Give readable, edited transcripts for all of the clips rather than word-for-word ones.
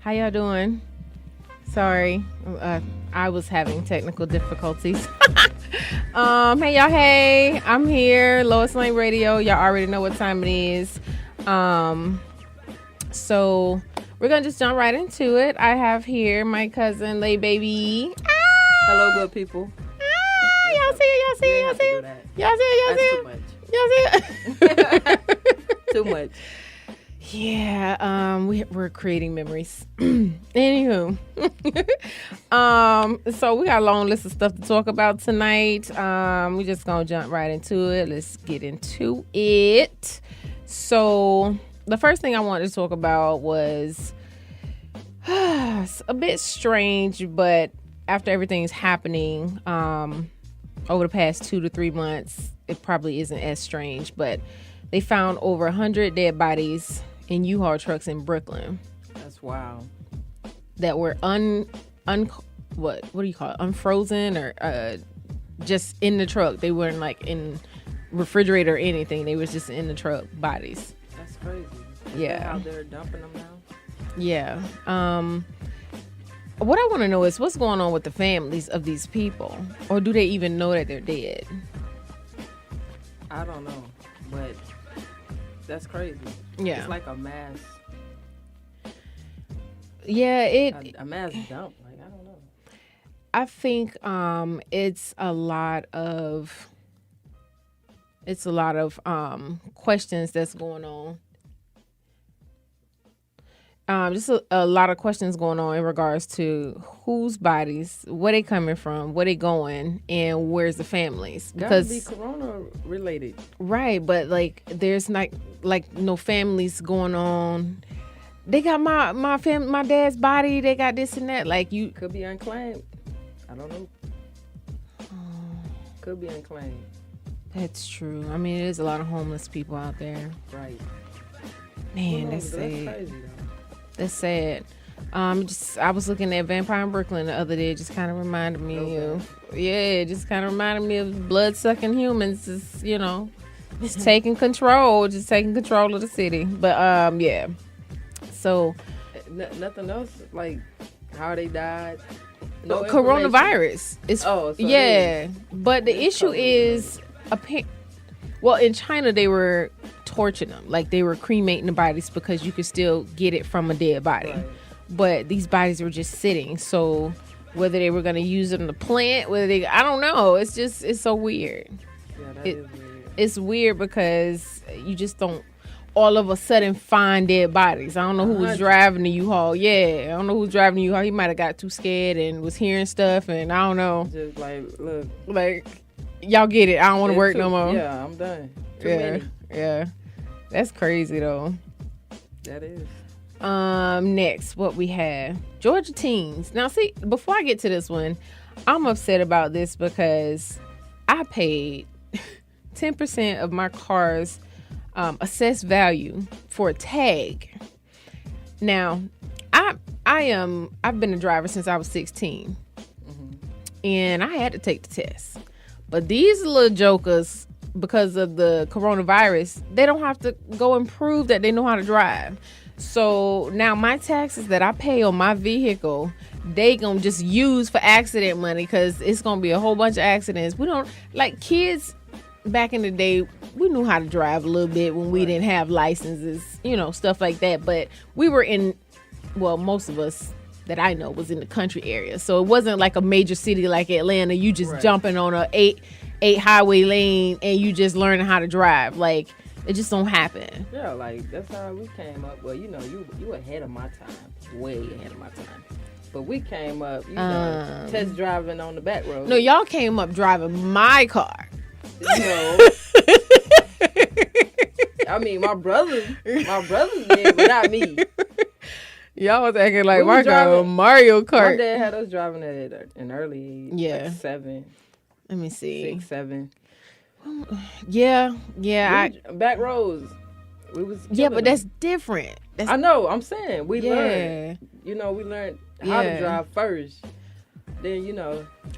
How y'all doing? Sorry, I was having technical difficulties. Hey y'all, hey, I'm here, Lois Lane Radio. Y'all already know what time it is. So we're gonna just jump right into it. I have here my cousin Laybaebii. Hello, good people. Y'all see it. Too much. Yeah, we're creating memories. Anywho, so we got a long list of stuff to talk about tonight. We're just gonna jump right into it. Let's get into it. So the first thing I wanted to talk about was a bit strange, but after everything's happening over the past 2 to 3 months, it probably isn't as strange. But they found over 100 dead bodies in U-Haul trucks in Brooklyn. That's wild. That were what do you call it? Unfrozen or just in the truck. They weren't like in refrigerator or anything. They was just in the truck bodies. That's crazy. Is Yeah. that how they're dumping them now? Yeah. What I want to know is what's going on with the families of these people, or do they even know that they're dead? I don't know, but that's crazy. Yeah. It's like a mass. Yeah, A mass dump. Like, I don't know. I think it's a lot of questions that's going on. Just a lot of questions going on in regards to whose bodies, where they coming from, where they going, and where's the families. Gotta be corona related. Right, but like there's not like no families going on. They got my dad's body. They got this and that. Like you Could be unclaimed. I don't know. Could be unclaimed. That's true. I mean, there's a lot of homeless people out there. Right. Man, that's That's sad. crazy though. That's sad. I was looking at Vampire in Brooklyn the other day. It just kind of reminded me it just kind of reminded me of blood-sucking humans. Just, just taking control of the city. But yeah. So Nothing else like how they died. No coronavirus. Yeah. But the issue is, in China they were torching them, like they were cremating the bodies because you could still get it from a dead body. Right. But these bodies were just sitting. So whether they were going to use them to plant, I don't know. It's so weird. Yeah, that is weird. It's weird because you just don't all of a sudden find dead bodies. I don't know who was driving the U-Haul. Yeah, I don't know who's driving the U-Haul. He might have got too scared and was hearing stuff, and I don't know. Just like, look. Like, y'all get it. I don't want to work no more. Yeah, I'm done. Too many. Yeah. That's crazy, though. That is. Next, what we have. Georgia teens. Now, see, before I get to this one, I'm upset about this because I paid 10% of my car's assessed value for a tag. Now, I've been a driver since I was 16. Mm-hmm. And I had to take the test. But these little jokers, because of the coronavirus, they don't have to go and prove that they know how to drive. So now my taxes that I pay on my vehicle, they gonna just use for accident money because it's gonna be a whole bunch of accidents. We don't, like kids back in the day, we knew how to drive a little bit when we didn't have licenses, stuff like that. But we were most of us that I know was in the country area. So it wasn't like a major city like Atlanta. You just jumping on a eight highway lane and you just learning how to drive. Like, it just don't happen. Yeah, like that's how we came up. Well, you ahead of my time, way ahead of my time. But we came up, test driving on the back road. No, y'all came up driving my car. I mean, my brothers did, but not me. Y'all was acting like my car was Mario Kart. My dad had us driving at an early age. Yeah. Like 7. Let me see. 6, 7. Yeah. Back roads. We was. Yeah, but that's different. I know. I'm saying we learned. We learned how to drive first. Then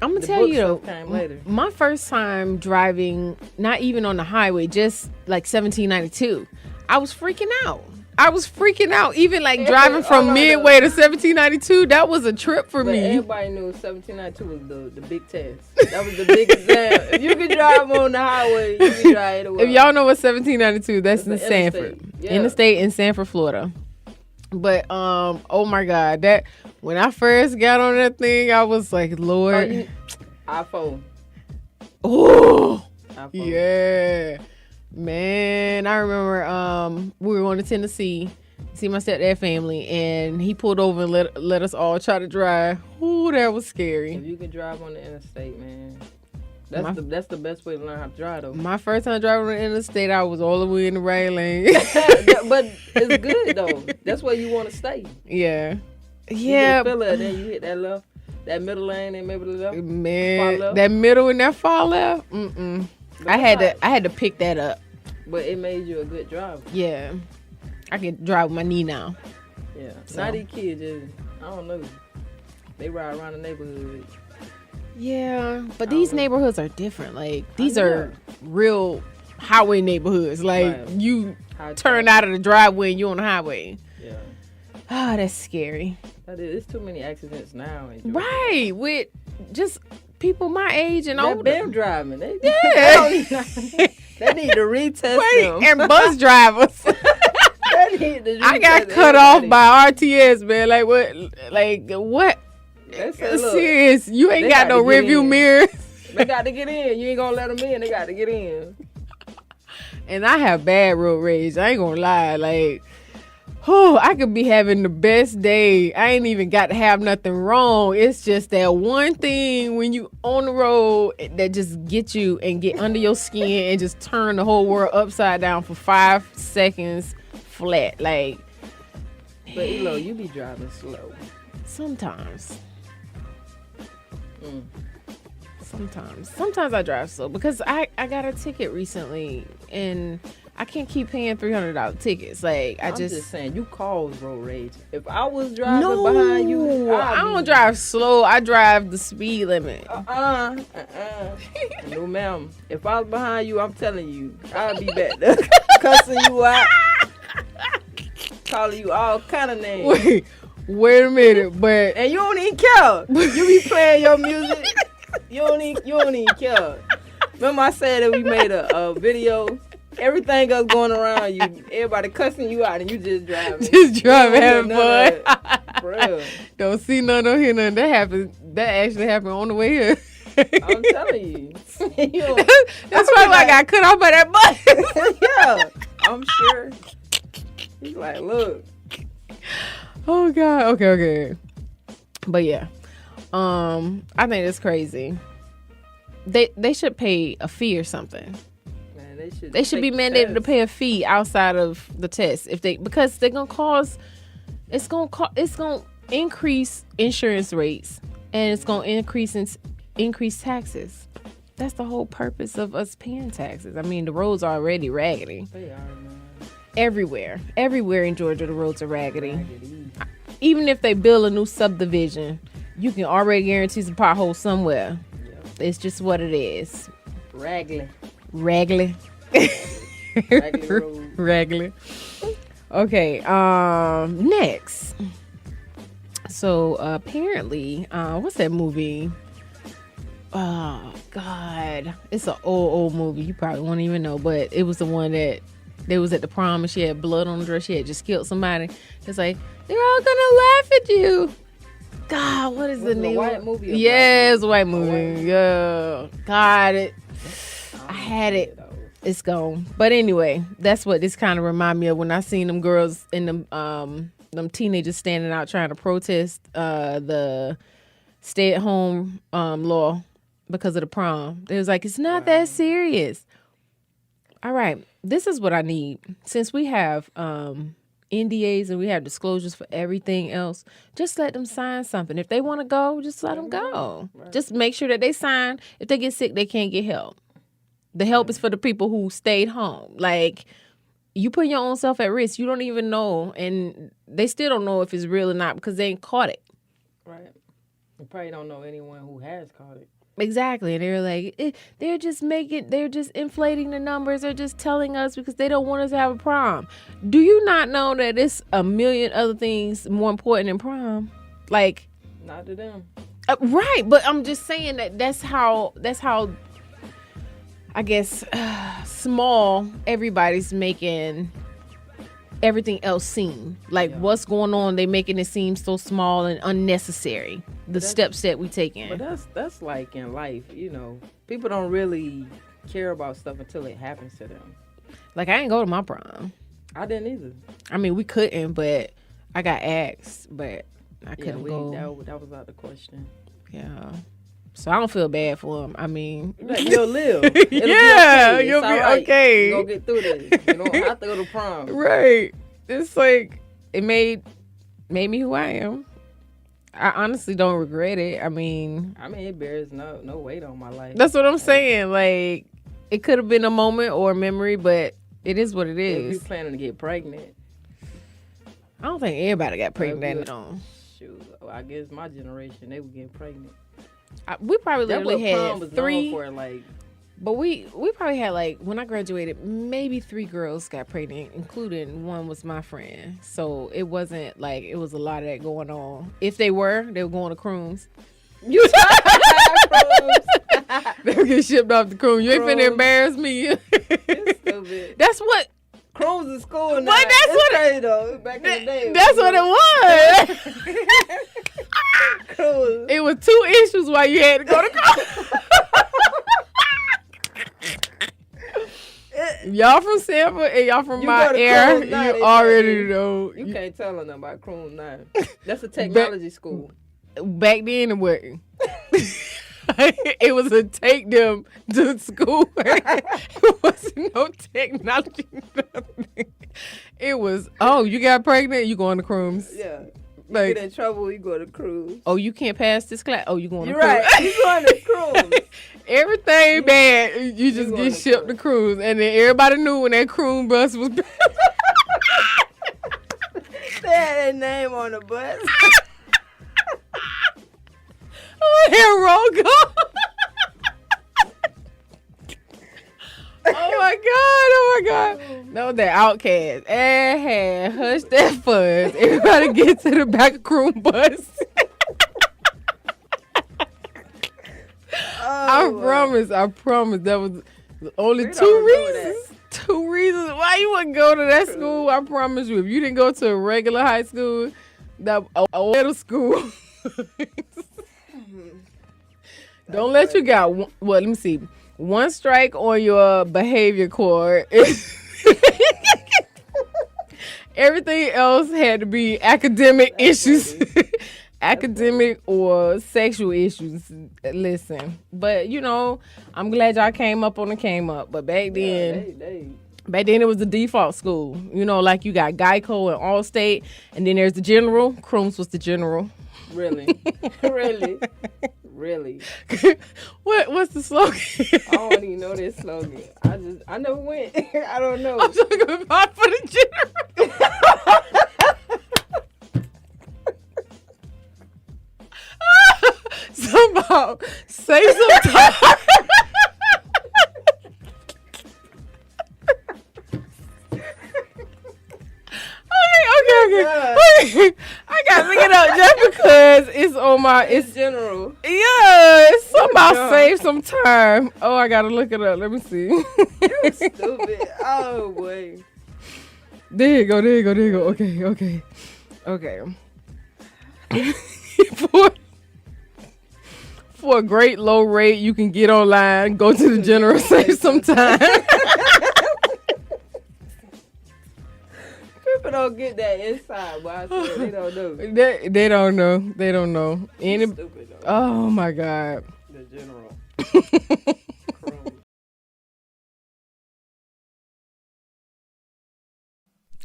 I'm gonna tell you though, came later. My first time driving, not even on the highway, just like 1792, I was freaking out. I was freaking out. Even like driving from Midway to 1792, that was a trip for me. Everybody knew 1792 was the big test. That was the big exam. If you could drive on the highway, you could drive anywhere. If y'all know what 1792, that's in Sanford. Yeah. Interstate in Sanford, Florida. But oh my God, that when I first got on that thing, I was like, Lord. iPhone. Oh, iPhone. Yeah. Man, I remember we were going to Tennessee, see my stepdad family, and he pulled over and let us all try to drive. Ooh, that was scary. If you could drive on the interstate, man, that's the best way to learn how to drive, though. My first time driving on the interstate, I was all the way in the right lane. But it's good, though. That's where you want to stay. Yeah. You feel it, then you hit that left, that middle lane, and maybe the left. Man, that middle and that far left. I had to pick that up. But it made you a good driver. Yeah, I can drive with my knee now. Yeah. So. Now these kids I don't know. They ride around the neighborhood. Yeah, but these neighborhoods are different. Like these are real highway neighborhoods. Like you turn out of the driveway and you're on the highway. Yeah. Ah, that's scary. It's too many accidents now. Right, with just people my age and older. They're driving. They need to retest them. And bus drivers. I got cut off by RTS, man. Like what? Like what? Serious? You ain't got no rearview mirrors. They got to get in. You ain't gonna let them in. They got to get in. And I have bad road rage. I ain't gonna lie. Like, I could be having the best day. I ain't even got to have nothing wrong. It's just that one thing when you on the road that just get you and get under your skin and just turn the whole world upside down for 5 seconds flat. Like, but Elo, you be driving slow. Sometimes I drive slow because I got a ticket recently and I can't keep paying $300 tickets. Like I'm just saying, you cause road rage. If I was driving behind you, I don't drive slow. I drive the speed limit. No, ma'am. If I was behind you, I'm telling you, I'd be back there cussing you out, calling you all kind of names. Wait a minute, but and you don't even care. You be playing your music. You don't even care. Remember I said that we made a video. Everything else going around you, everybody cussing you out, and you just driving. Just driving, having fun. For real. Don't see none, don't hear none. That actually happened on the way here. I'm telling you. That's probably why I got cut off by that bus. Yeah, I'm sure. He's like, look. Oh God. Okay. But yeah, I think it's crazy. They should pay a fee or something. Man, they should be mandated to pay a fee outside of the test because they're gonna cause. It's gonna increase insurance rates and it's gonna increase taxes. That's the whole purpose of us paying taxes. I mean, the roads are already raggedy. They are, man. Everywhere in Georgia, the roads are raggedy. Even if they build a new subdivision, you can already guarantee some potholes somewhere. Yep. It's just what it is. Raggedy. Raggedy. Okay. Next. So apparently, what's that movie? Oh God, it's an old movie. You probably won't even know, but it was the one that they was at the prom and she had blood on the dress. She had just killed somebody. It's like they're all gonna laugh at you. God, what is the name? White movie. Yeah, it's a white movie. Yeah, God, I had it. It's gone. But anyway, that's what this kind of remind me of when I seen them girls and them teenagers standing out trying to protest the stay-at-home law because of the prom. They was like, it's not that serious. All right, this is what I need. Since we have NDAs and we have disclosures for everything else, just let them sign something. If they want to go, just let them go. Right. Just make sure that they sign. If they get sick, they can't get help. The help is for the people who stayed home. Like, you put your own self at risk. You don't even know, and they still don't know if it's real or not because they ain't caught it. Right. You probably don't know anyone who has caught it. Exactly. And they're like, they're just inflating the numbers. They're just telling us because they don't want us to have a prom. Do you not know that it's a million other things more important than prom? Like, not to them. Right. But I'm just saying that's how I guess small everybody's making everything else seem like what's going on. They making it seem so small and unnecessary. The steps that we take in. But that's like in life, people don't really care about stuff until it happens to them. Like I ain't go to my prom. I didn't either. I mean, we couldn't, but I got asked, but I couldn't go. That was out of the question. Yeah. So I don't feel bad for him. I mean, you'll live. Yeah, you'll be okay. You'll get through this. You don't have to go to prom. Right. It's like it made me who I am. I honestly don't regret it. I mean, it bears no weight on my life. That's what I'm saying. Like it could have been a moment or a memory, but it is what it is. If you planning to get pregnant, I don't think everybody got pregnant on. Shoot, I guess my generation they were getting pregnant. We probably literally had 3 for, like, but we probably had like when I graduated maybe 3 girls got pregnant, including one was my friend. So it wasn't like it was a lot of that going on. If they were going to cruise. You They would get shipped off the cruise. You ain't finna embarrass me. Stupid. That's what cruise is school now. But that's what crazy though. Back in the day. That's what it was. Cruise. It was 2 issues why you had to go to cruise. Y'all from Sanford and y'all from my area, you already know. You can't tell them about cruise now. That's a technology school. Back then it wasn't. It was a take them to school. It wasn't no technology. Nothing. It was, you got pregnant, you going to cruise. Yeah. Like, get in trouble, you go to cruise. Oh, you can't pass this class. Oh, you going to You're cruise. Right. You going to cruise. Everything bad, you just get shipped to cruise. And then everybody knew when that cruise bus was. They had their name on the bus. Here, go. Oh my God. No, that outcast. Hush that fuzz. Everybody get to the back of cruise bus. I promise. That was only 2 reasons. 2 reasons why you wouldn't go to that school. I promise you. If you didn't go to a regular high school, a middle school. Don't let you got let me see. 1 strike on your behavior court. Everything else had to be academic issues. Academic or sexual issues. Listen. But, I'm glad y'all came up. But back then, it was the default school. Like you got Geico and Allstate. And then there's the general. Crooms was the general. Really? Really? What's the slogan? I don't even know this slogan. I never went. I don't know. I'm talking about for the general. Somehow say something. Okay. I gotta look it up just because it's on my. It's general. Yeah, it's somehow save some time. Oh, I gotta look it up. Let me see. You're stupid. Oh boy. There you go. Okay. For a great low rate, you can get online, go to the general, save some time. People don't get that inside, but I swear they don't know. They don't know. Stupid, though. Oh my God. The general.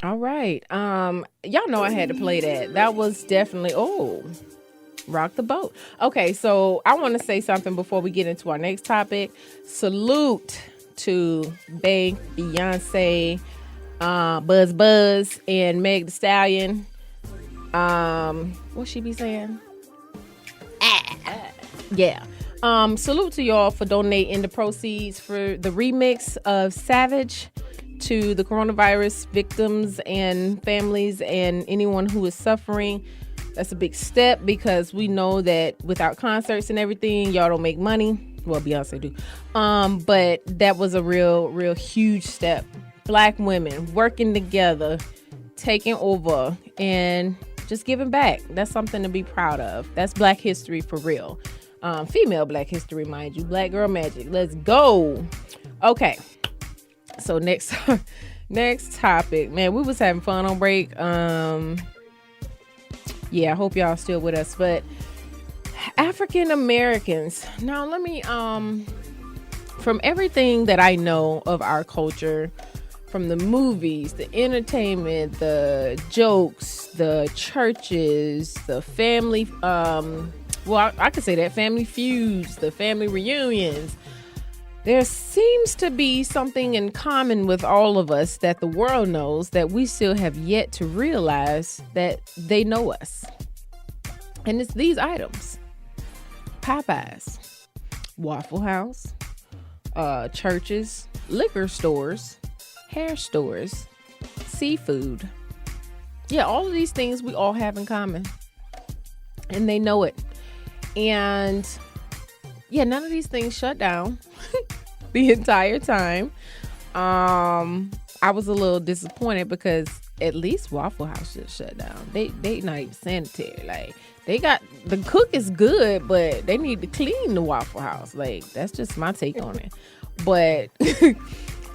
All right. Y'all know I had to play that. That was definitely rock the boat. Okay, so I want to say something before we get into our next topic. Salute to Bae, Beyonce, Buzz, and Meg Thee Stallion. What she be saying? Yeah. Salute to y'all for donating the proceeds for the remix of Savage to the coronavirus victims and families and anyone who is suffering. That's a big step because we know that without concerts and everything, y'all don't make money. Well, Beyonce do. But that was a real huge step. Black women working together, taking over, and just giving back. That's something to be proud of. That's Black history for real. Female Black history, mind you. Black girl magic. Let's go. Okay. So next topic. Man, we was having fun on break. Yeah, I hope y'all still with us. But African Americans. Now let me from everything that I know of our culture, from the movies, the entertainment, the jokes, the churches, the family I could say that family feuds, the family reunions. There seems to be something in common with all of us that the world knows that we still have yet to realize that they know us. And it's these items. Popeyes, Waffle House, churches, liquor stores, hair stores, seafood. Yeah, all of these things we all have in common. And they know it. And yeah, none of these things shut down the entire time. I was a little disappointed because at least Waffle House just shut down. They not even sanitary. Like, they got, the cook is good, but they need to clean the Waffle House. Like, that's just my take on it. But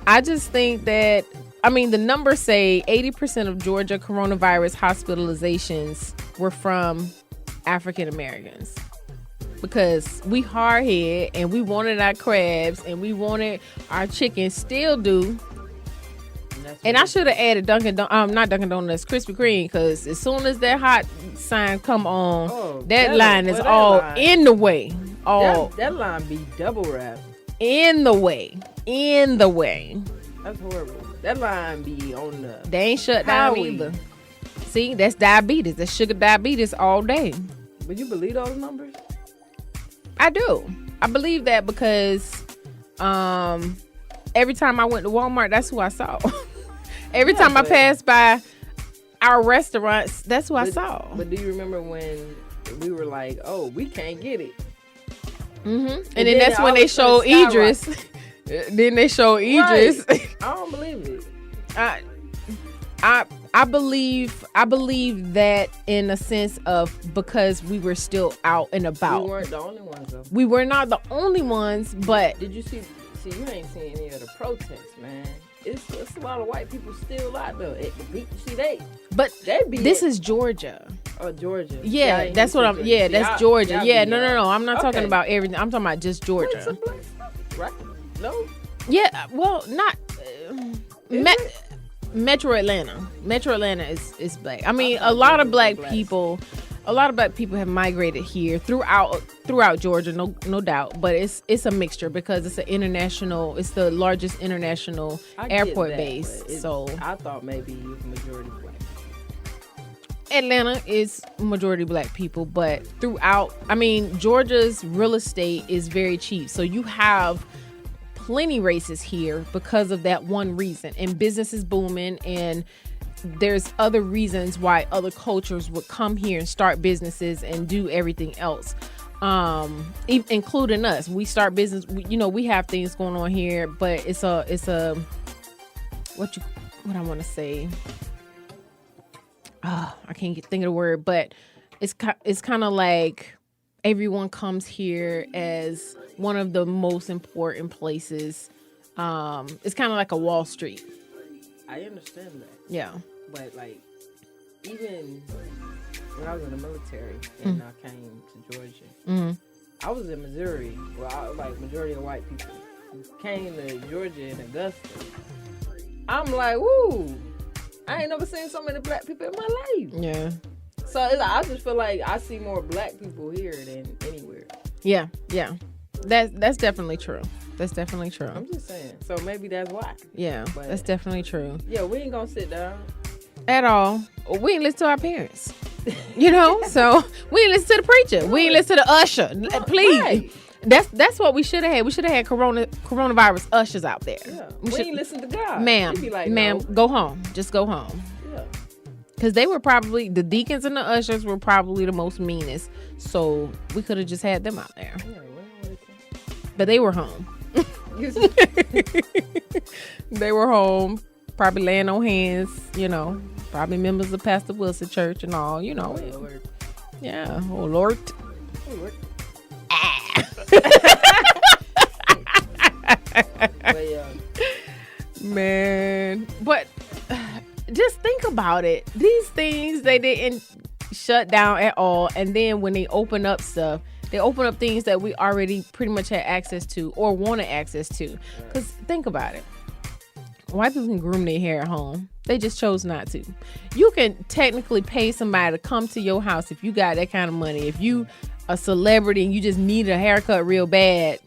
I just think that, I mean, the numbers say 80% of Georgia coronavirus hospitalizations were from African Americans. Because we hardhead and we wanted our crabs and we wanted our chicken, still do. And I should have added not Dunkin' Donuts, Krispy Kreme, because as soon as that hot sign come on, that line is all in the way. That line be double wrapped. In the way. That's horrible. That line be on the They ain't shut down either. See, that's diabetes. That's sugar diabetes all day. But you believe those numbers? I do. I believe that because every time I went to Walmart, that's who I saw. Every time I passed by our restaurants, that's who I saw. But do you remember when we were like, oh, we can't get it? Mm-hmm. And then that's when they showed Idris. Then they showed Idris. Right. I don't believe it. I believe that in a sense of because we were still out and about. We weren't the only ones though. We were not the only ones, but did you see you ain't seen any of the protests, man. It's a lot of white people still out there. This is Georgia. Oh, Georgia. Yeah, that's what I'm. Yeah, that's Georgia. Yeah, no. I'm not talking about everything. I'm talking about just Georgia. Right? No. Yeah. Well, not. Metro Atlanta. Metro Atlanta is black. I mean, a lot of black people have migrated here throughout Georgia, no doubt. But it's a mixture because it's the largest international airport base. So I thought maybe it was majority black. Atlanta is majority black people, but throughout, I mean, Georgia's real estate is very cheap. So you have plenty races here because of that one reason, and business is booming, and there's other reasons why other cultures would come here and start businesses and do everything else, including us. We start business, we have things going on here, but it's a what I want to say, I can't think of the word, but it's kind of like everyone comes here as one of the most important places. It's kind of like a Wall Street. I understand that. Yeah. But like, even when I was in the military and I came to Georgia, I was in Missouri. Well, I was like majority of white people came to Georgia in Augusta. I'm like, woo! I ain't never seen so many black people in my life. Yeah. So I just feel like I see more black people here than anywhere. Yeah. That's definitely true. I'm just saying. So maybe that's why. Yeah, but that's definitely true. Yeah, we ain't gonna sit down at all. We ain't listen to our parents. So we ain't listen to the preacher. We ain't listen to the usher. Please. Right. That's what we should have had. We should have had coronavirus ushers out there. Yeah. We ain't listen to God. Ma'am, He'd be like, ma'am, no. go home. Just go home. Yeah. Because they were probably, the deacons and the ushers were probably the most meanest. So we could have just had them out there. Yeah, but they were home. They were home, probably laying on hands, probably members of Pastor Wilson Church and all, Oh, Lord. Yeah. Oh, Lord. Oh, Lord. But, yeah. Man, but just think about it. These things, they didn't shut down at all. And then when they open up stuff, they open up things that we already pretty much had access to or wanted access to. Because think about it. White people can groom their hair at home. They just chose not to. You can technically pay somebody to come to your house if you got that kind of money. If you a celebrity and you just need a haircut real bad,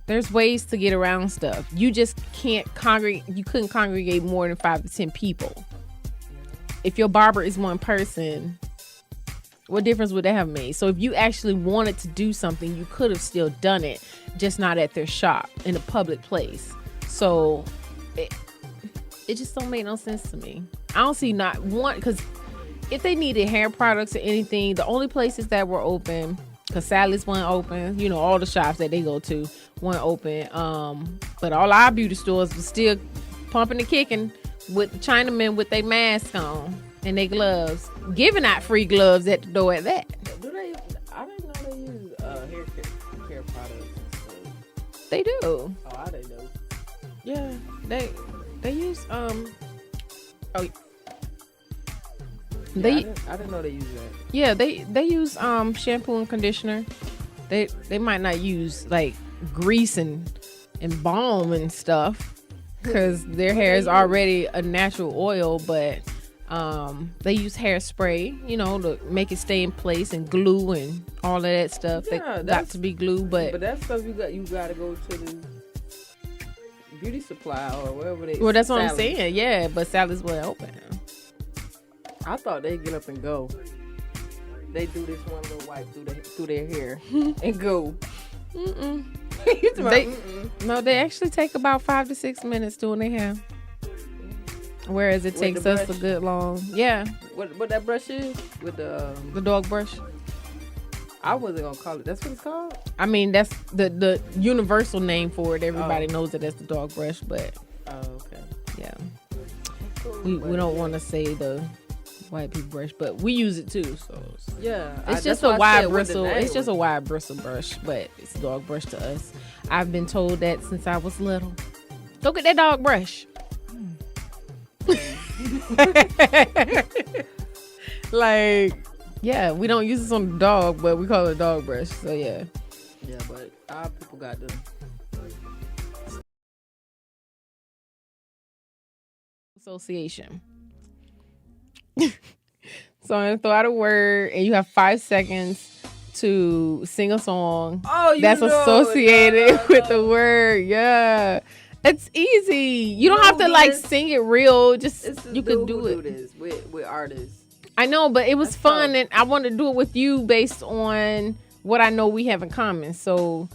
there's ways to get around stuff. You just can't congregate. You couldn't congregate more than 5 to 10 people. If your barber is one person, what difference would that have made? So if you actually wanted to do something, you could have still done it, just not at their shop in a public place. So it just don't make no sense to me. I don't see not one, because if they needed hair products or anything, the only places that were open, because Sally's wasn't open, all the shops that they go to weren't open. But all our beauty stores was still pumping and kicking with the Chinamen with their masks on and their gloves, giving out free gloves at the door at that. Do they? I didn't know they use hair products and stuff. They do. Oh, I didn't know. Yeah, they use I didn't know they use that. Yeah, they use shampoo and conditioner. They might not use like grease and balm and stuff because their hair is already a natural oil, but they use hairspray, to make it stay in place, and glue and all of that stuff. Yeah, they got to be glue, but that stuff you got to go to the beauty supply or wherever they. Well, that's what I'm saying. Yeah, but Sally's wasn't open. I thought they'd get up and go. They do this one little wipe through their hair and go. No, they actually take about 5 to 6 minutes doing their hair. Whereas it takes us a good long. Yeah. What that brush is? With the dog brush. I wasn't gonna call it. That's what it's called? I mean, that's the universal name for it. Everybody knows that that's the dog brush, but. Oh, okay. Yeah. We don't want to say the white people brush, but we use it too. So yeah, it's just a wide bristle. It's just a wide bristle brush, but it's a dog brush to us. I've been told that since I was little. Go get that dog brush. Like, yeah, we don't use this on the dog, but we call it a dog brush. So yeah. Yeah, but our people got the association. So I'm gonna throw out a word, and you have 5 seconds to sing a song that's associated with the word. Yeah, it's easy. You don't have to sing it real. Just you can do it. This with artists. I know, but it was fun, and I want to do it with you based on what I know we have in common. So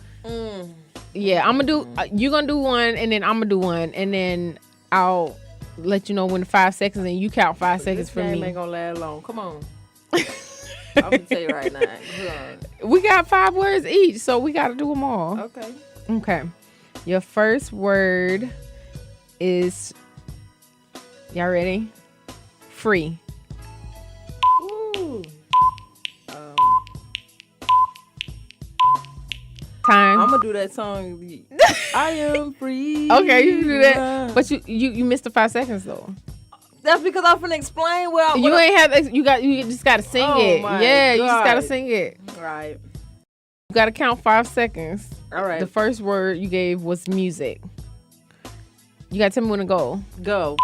yeah, I'm gonna do. You're gonna do one, and then I'm gonna do one, and then I'll let you know when the 5 seconds, and you count 5 seconds for me. This ain't gonna last long. Come on. I'm gonna tell you right now. We got 5 words each, so we gotta do them all. Okay. Your first word is. Y'all ready? Free. Ooh. Time. I'm gonna do that song. I am free. Okay, you can do that, but you missed the 5 seconds though. That's because I'm finna explain you ain't have. You just gotta sing it. Yeah, you just gotta sing it. Right. You gotta count 5 seconds. All right. The first word you gave was music. You gotta tell me when to go. Go.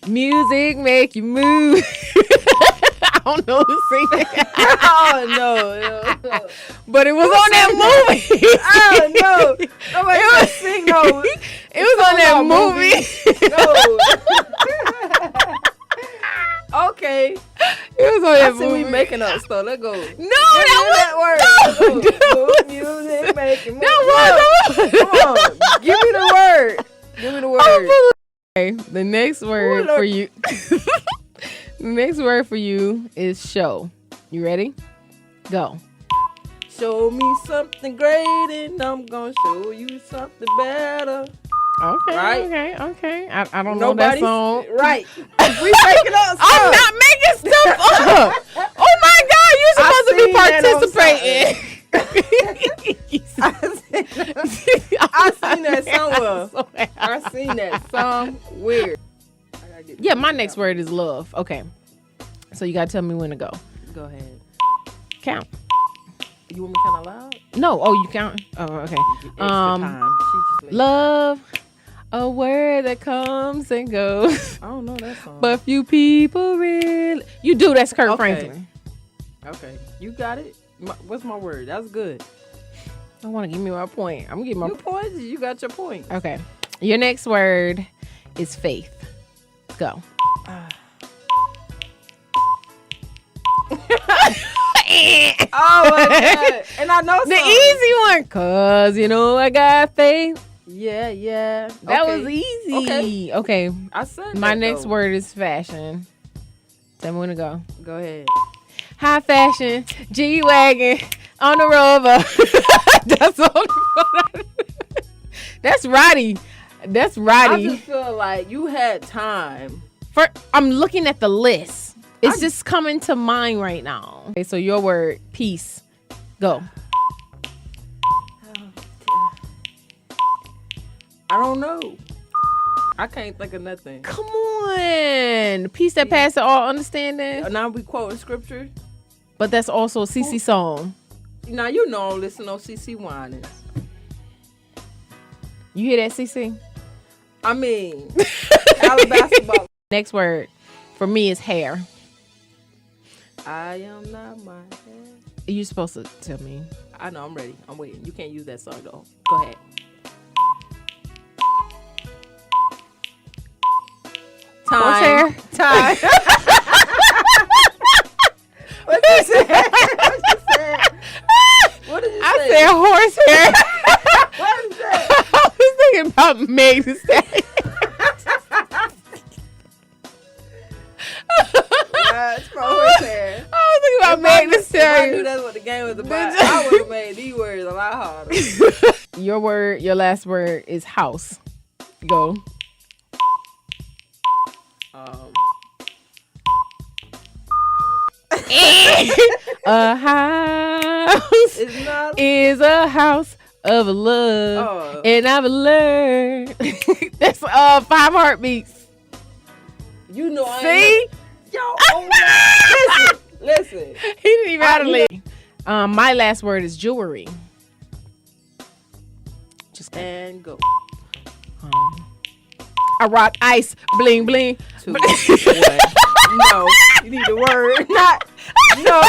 Music make you move. I don't know who sing it. Oh no. But it was on that movie. Oh no. Nobody can sing no. It was on that movie. No. Okay. Okay. It was on I that see we movie. making up stuff. Let's go. No, that word. was Good music making. that was. Come on. Give me the word. Give me the word. Okay, the next word for you. The next word for you is show. You ready? Go. Show me something great and I'm gonna show you something better. Okay. Right? Okay. I don't know that song. Right. We making up stuff. I'm not making stuff up. Oh my God, you're supposed to be participating. I seen that somewhere. I seen that somewhere. Yeah, my next word is love. Okay. So you gotta tell me when to go. Go ahead. Count. You want me kind of loud? No. Oh, you count. Oh, okay. Extra time. Love, a word that comes and goes. I don't know that song. But few people really. You do. That's Kurt Franklin. Okay. You got it. What's my word? That's good. I want to give me my point. I'm gonna give my point. You got your point. Okay. Your next word is faith. Go. Oh my God. And I know the easy one, cause you know I got faith. Yeah. That was easy. Okay. I said my next word is fashion. Tell me when to go. Go ahead. High fashion, G-Wagon, on the Rover. That's all. That's Roddy. I just feel like you had time. I'm looking at the list. It's just coming to mind right now. Okay, so your word, peace. Go. I don't know. I can't think of nothing. Come on. Peace that passes all understanding. Now we quoting scripture. But that's also a CC song. Now you know I don't listen to CC Winans. You hear that, CC? I mean, Alabama. Next word for me is hair. I am not my hair. You're supposed to tell me. I know, I'm ready. I'm waiting. You can't use that song though. Go ahead. Time. Time. What you say? What did you say? I said horsehair. What is that? I was thinking about Meg Thee Stallion. It's for horsehair. I was thinking about Meg Thee Stallion. I knew that's what the game was about. I would have made these words a lot harder. Your last word is house. Go. A house is a house of love, and I've learned. That's 5 heartbeats. You know, see, listen. He didn't even have to leave. My last word is jewelry. Just and go. I rock ice, bling bling. No, you need the word. Not no.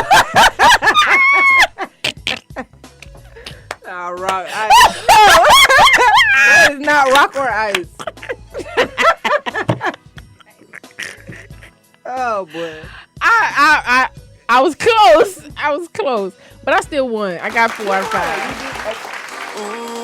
Rock ice. That is not rock or ice. Oh boy. I was close. But I still won. I got 4 out of 5.